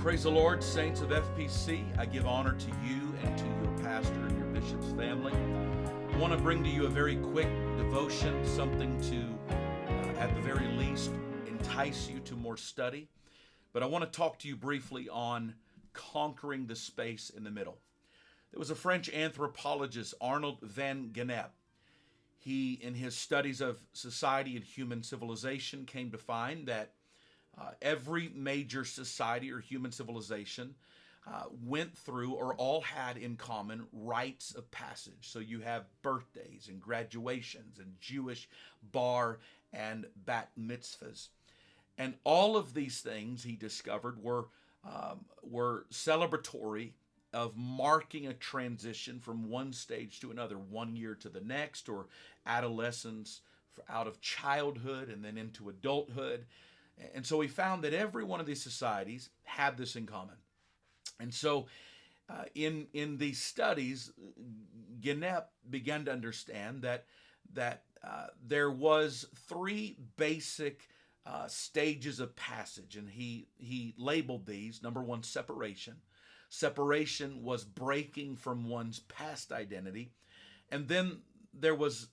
Praise the Lord, saints of FPC. I give honor to you and to your pastor and your bishop's family. I want to bring to you a very quick devotion, something to, at the very least, entice you to more study. But I want to talk to you briefly on conquering the space in the middle. There was a French anthropologist, Arnold van Gennep. He, in his studies of society and human civilization, came to find that every major society or human civilization went through or all had in common rites of passage. So you have birthdays and graduations and Jewish bar and bat mitzvahs. And all of these things, he discovered, were celebratory of marking a transition from one stage to another, 1 year to the next, or adolescence out of childhood and then into adulthood. And so he found that every one of these societies had this in common. And so in these studies, Gennep began to understand that there was three basic stages of passage, and he labeled these. Number one, separation. Separation was breaking from one's past identity. And then there was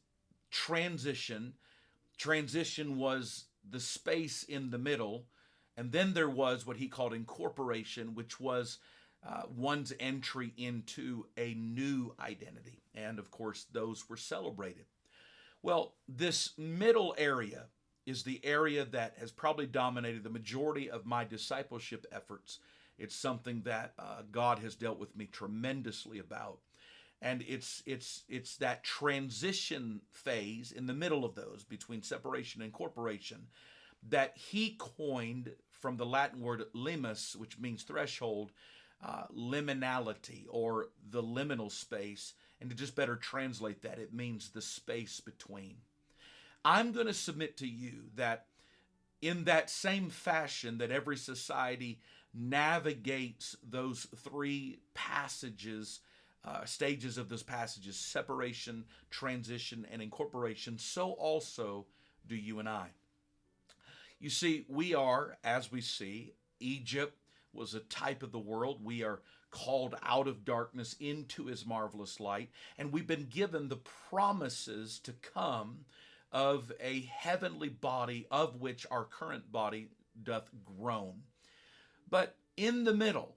transition. Transition was the space in the middle. And then there was what he called incorporation, which was one's entry into a new identity. And of course, those were celebrated. Well, this middle area is the area that has probably dominated the majority of my discipleship efforts. It's something that God has dealt with me tremendously about. And it's that transition phase in the middle of those between separation and incorporation that he coined from the Latin word limus, which means threshold, liminality, or the liminal space. And to just better translate that, it means the space between. I'm going to submit to you that in that same fashion that every society navigates those three passages, stages of those passages, separation, transition, and incorporation, so also do you and I. You see, we are, as we see, Egypt was a type of the world. We are called out of darkness into his marvelous light, and we've been given the promises to come of a heavenly body, of which our current body doth groan. But in the middle,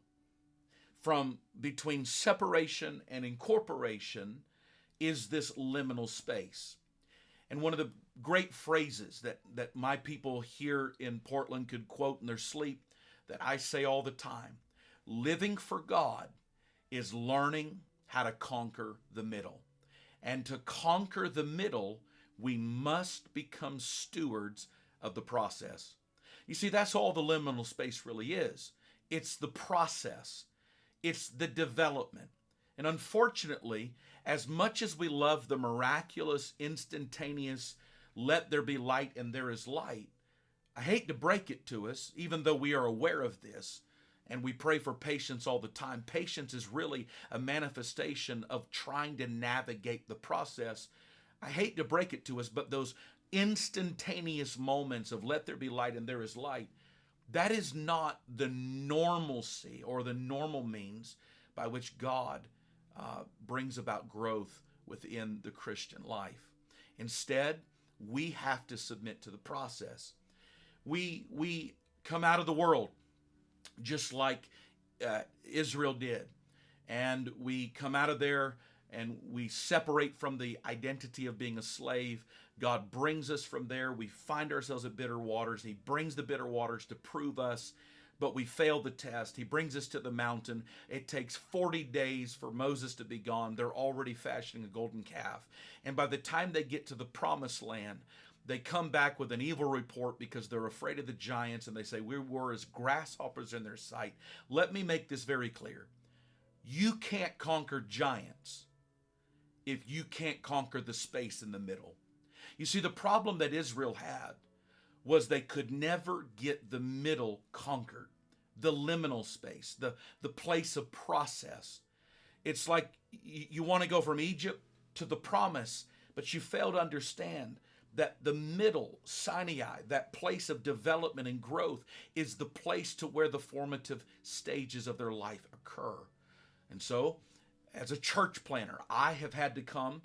from between separation and incorporation, is this liminal space. And one of the great phrases that my people here in Portland could quote in their sleep, that I say all the time: living for God is learning how to conquer the middle. And to conquer the middle, we must become stewards of the process. You see, that's all the liminal space really is. It's the process. It's the development. And unfortunately, as much as we love the miraculous, instantaneous, let there be light and there is light, I hate to break it to us, even though we are aware of this, and we pray for patience all the time. Patience is really a manifestation of trying to navigate the process. I hate to break it to us, but those instantaneous moments of let there be light and there is light, that is not the normalcy or the normal means by which God brings about growth within the Christian life. Instead, we have to submit to the process. We come out of the world just like Israel did, and we come out of there and we separate from the identity of being a slave. God brings us from there. We find ourselves at bitter waters. He brings the bitter waters to prove us, but we fail the test. He brings us to the mountain. It takes 40 days for Moses to be gone. They're already fashioning a golden calf. And by the time they get to the promised land, they come back with an evil report because they're afraid of the giants, and they say, we were as grasshoppers in their sight. Let me make this very clear. You can't conquer giants if you can't conquer the space in the middle. You see, the problem that Israel had was they could never get the middle conquered, the liminal space, the place of process. It's like you want to go from Egypt to the promise, but you fail to understand that the middle, Sinai, that place of development and growth, is the place to where the formative stages of their life occur. And so, as a church planner, I have had to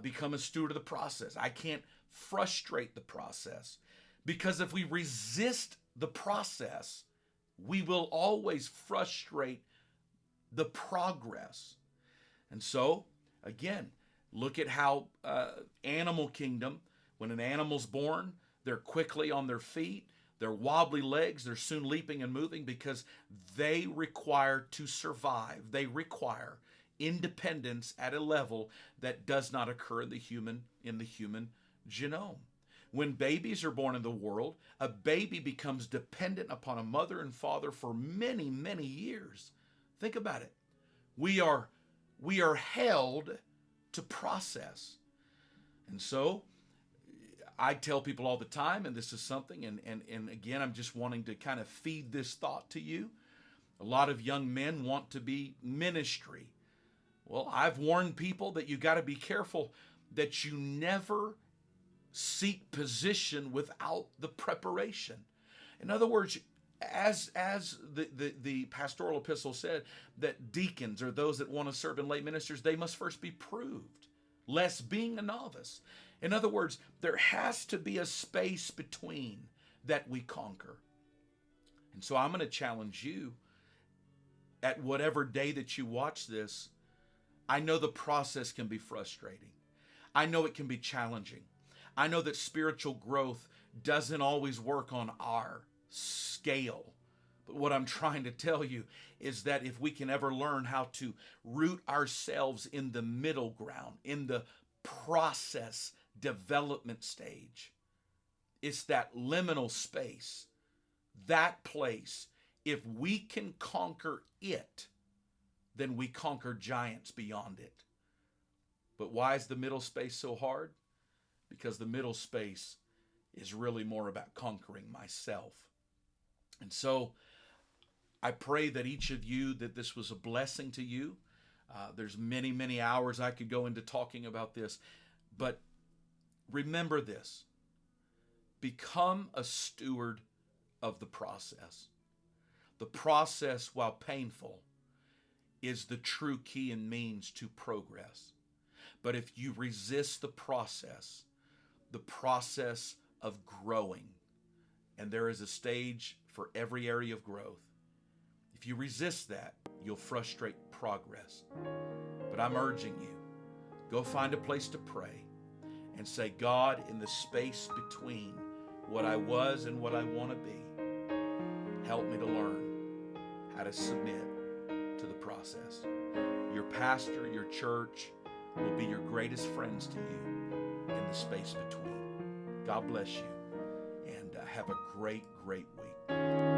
become a steward of the process. I can't frustrate the process, because if we resist the process, we will always frustrate the progress. And so, again, look at how animal kingdom, when an animal's born, they're quickly on their feet, they're wobbly legs, they're soon leaping and moving, because they require to survive. They require independence at a level that does not occur in the human genome. When babies are born in the world, a baby becomes dependent upon a mother and father for many, many years. Think about it. We are held to process. And so I tell people all the time, and this is something, and again, I'm just wanting to kind of feed this thought to you. A lot of young men want to be ministry. Well, I've warned people that you got to be careful that you never seek position without the preparation. In other words, as the pastoral epistle said, that deacons, or those that want to serve in lay ministers, they must first be proved, lest being a novice. In other words, there has to be a space between that we conquer. And so I'm going to challenge you, at whatever day that you watch this, I know the process can be frustrating. I know it can be challenging. I know that spiritual growth doesn't always work on our scale. But what I'm trying to tell you is that if we can ever learn how to root ourselves in the middle ground, in the process development stage, it's that liminal space, that place. If we can conquer it, then we conquer giants beyond it. But why is the middle space so hard? Because the middle space is really more about conquering myself. And so I pray that each of you, that this was a blessing to you. There's many, many hours I could go into talking about this, but remember this: become a steward of the process. The process, while painful, is the true key and means to progress. But if you resist the process of growing, and there is a stage for every area of growth, if you resist that, you'll frustrate progress. But I'm urging you, go find a place to pray and say, God, in the space between what I was and what I want to be, help me to learn how to submit to the process. Your pastor, your church will be your greatest friends to you in the space between. God bless you, and have a great, great week.